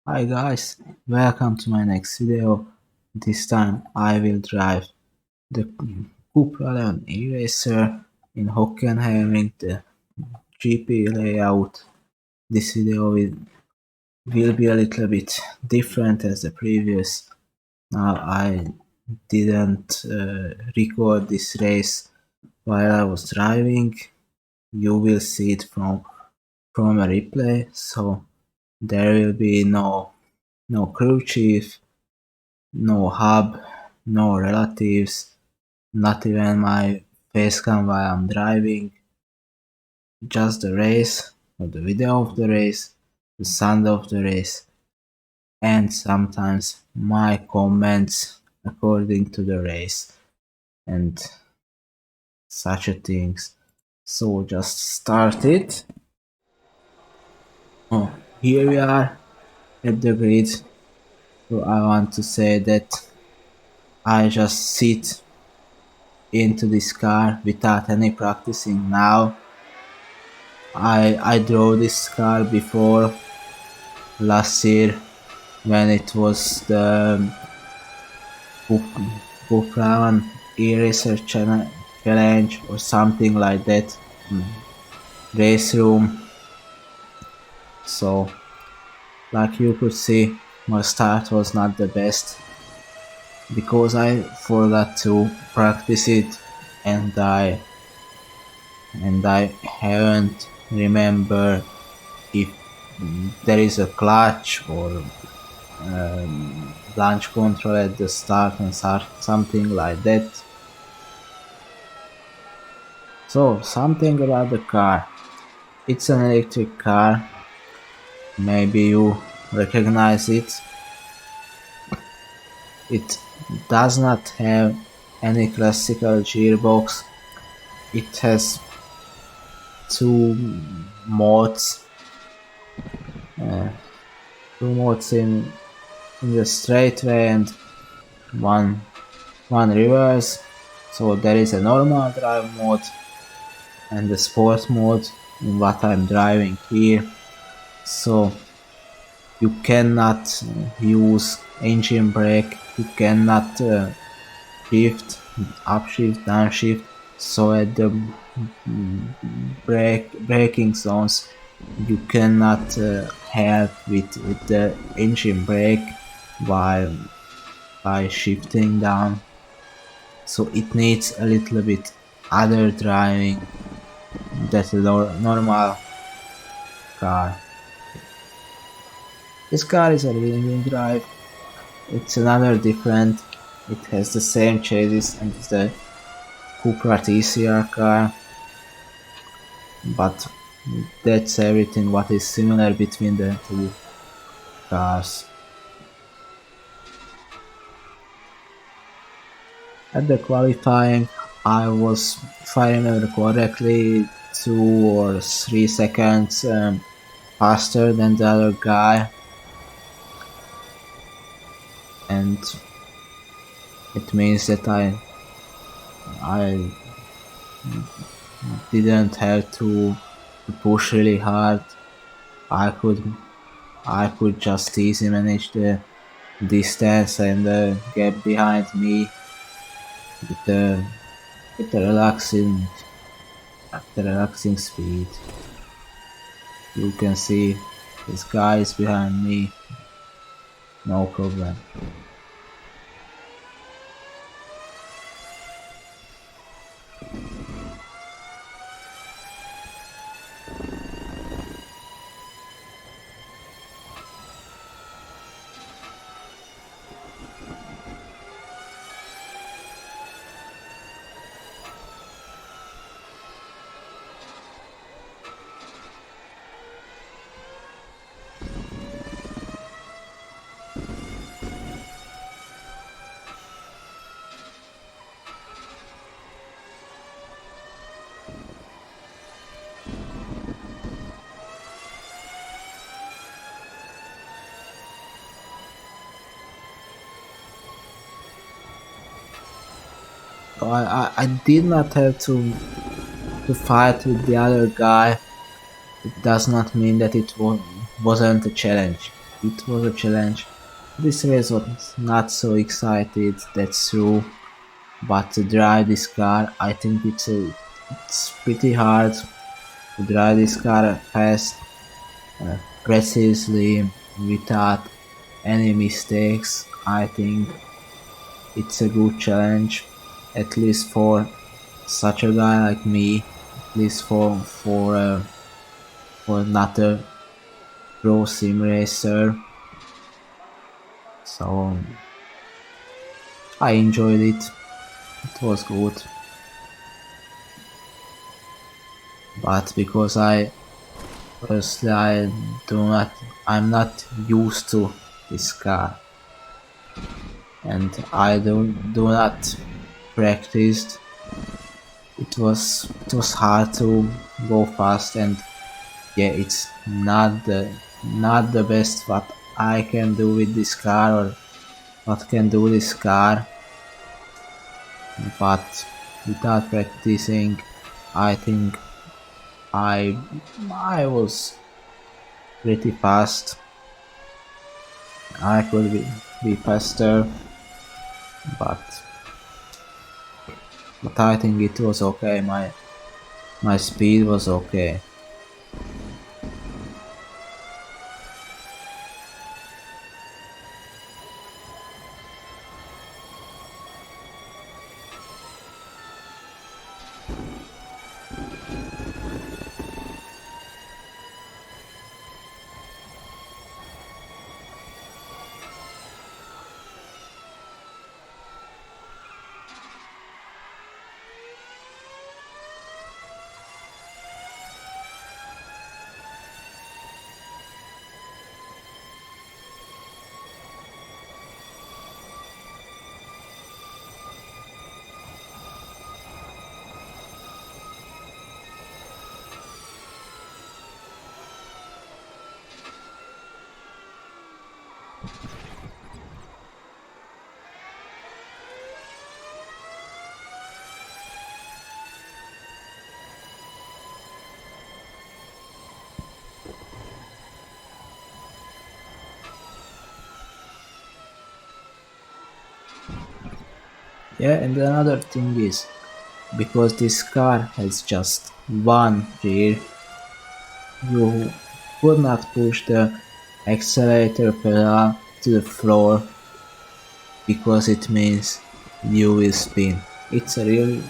Hi guys, welcome to my next video. This time I will drive the Cupra Leon E-Racer in Hockenheim in the GP layout. This video will be a little bit different as the previous. Now I didn't record this race while I was driving. You will see it from a replay, so there will be no crew chief, no hub, no relatives, not even my facecam while I'm driving. Just the race, or the video of the race, the sound of the race, and sometimes my comments according to the race and such a things. So just start it. Oh, here we are at the grid. So I want to say that I just sit into this car without any practicing now. I drove this car before last year when it was the Cupra E-Racer challenge or something like that. Raceroom. So like you could see, my start was not the best because I forgot to practice it and I haven't remember if there is a clutch or launch control at the start and something like that. So something about the car. It's an electric car. Maybe you recognize it. It does not have any classical gearbox. It has two modes. Two modes in the straightaway and one reverse. So there is a normal drive mode and the sport mode in what I'm driving here. So you cannot use engine brake, you cannot shift, upshift, downshift. So at the braking zones you cannot help with the engine brake while by shifting down. So it needs a little bit other driving that a normal car. This car is a wheel drive. It's another different. It has the same chassis as the Cupra TCR car, but that's everything what is similar between the two cars. At the qualifying, I was, if I remember correctly, 2 or 3 seconds faster than the other guy, and it means that I didn't have to push really hard. I could just easily manage the distance and the gap behind me with the relaxing speed. You can see this guy is behind me, no problem. I did not have to fight with the other guy. It does not mean that it wasn't a challenge. it was a challenge. This race was not so excited, that's true, but to drive this car, I think it's pretty hard to drive this car fast, precisely, without any mistakes. I think it's a good challenge, at least for such a guy like me, at least for not a pro sim racer. So I enjoyed it. It was good, but because I firstly I'm not used to this car, and I do not practice. It was hard to go fast, and yeah, it's not the best what I can do with this car or what can do this car, but without practicing, I think I I was pretty fast. I could be faster, but I think it was okay. My speed was okay. Yeah, and another thing is because this car has just one gear, you could not push the accelerator pedal to the floor because it means you will spin. It's a real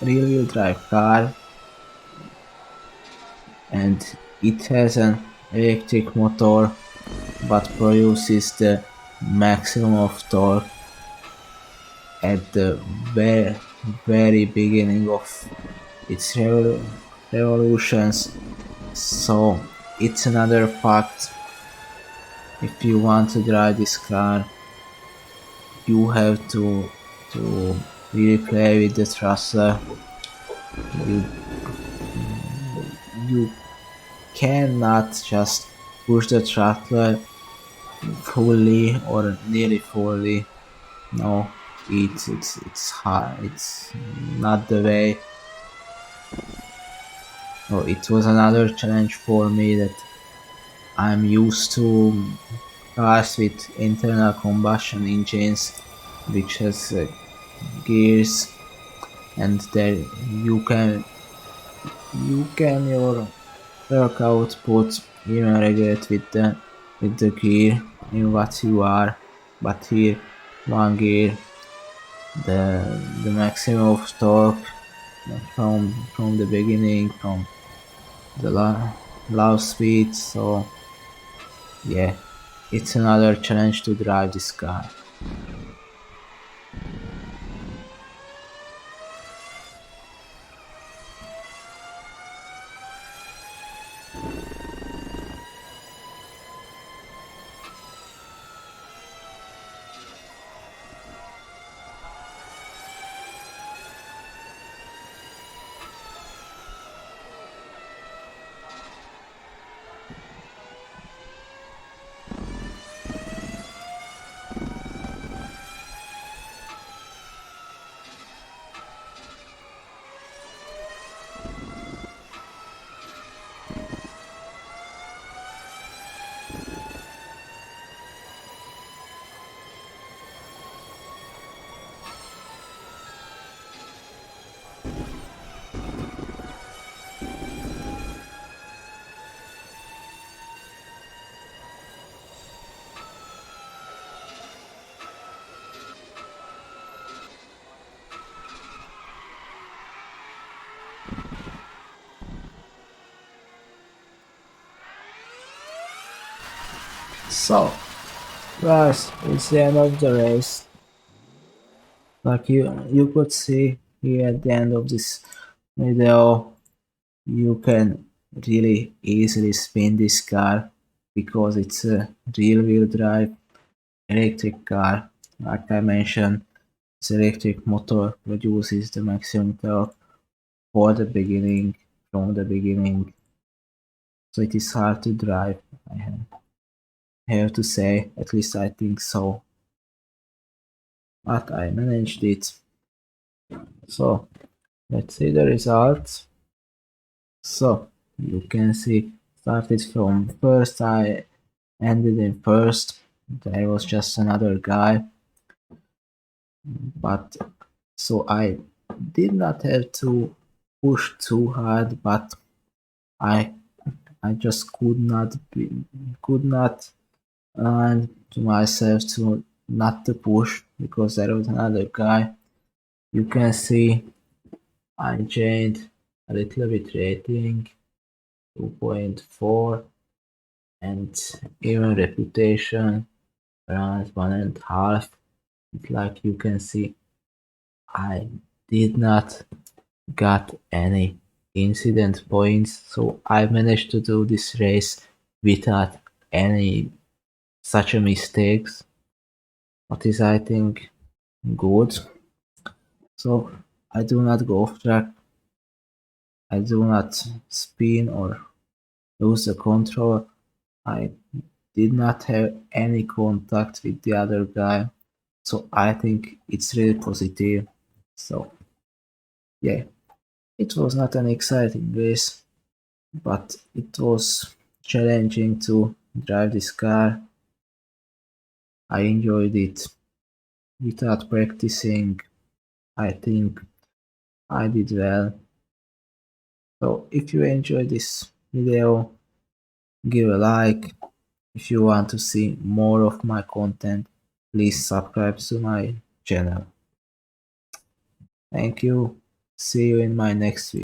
wheel drive car, and it has an electric motor but produces the maximum of torque at the very beginning of its revolutions. So it's another fact. If you want to drive this car, you have to really play with the thruster. You you cannot just push the throttle fully or nearly fully. No, it's hard. It's not the way. Oh, it was another challenge for me that I'm used to cars with internal combustion engines, which has gears, and there you can your torque output even regulate with the gear in what you are, but here one gear the maximum of torque from the beginning from the low speed. So yeah, it's another challenge to drive this car. So, guys, it's the end of the race. Like you could see here at the end of this video, you can really easily spin this car because it's a rear-wheel drive electric car. Like I mentioned, this electric motor produces the maximum torque for the beginning, from the beginning, so it is hard to drive. I have to say, at least I think so. But I managed it. So let's see the results. So you can see started from first, I ended in first. There was just another guy, but so I did not have to push too hard, but I I just could not and to myself to not to push because there was another guy. You can see I changed a little bit rating 2.4 and even reputation around 1.5. Like you can see I did not got any incident points, so I managed to do this race without any such a mistakes. What is I think good. So I do not go off track, I do not spin or lose the control. I did not have any contact with the other guy. So I think it's really positive. So yeah, it was not an exciting race, but it was challenging to drive this car. I enjoyed it without practicing. I think I did well. So if you enjoyed this video, give a like. If you want to see more of my content, please subscribe to my channel. Thank you. See you in my next video.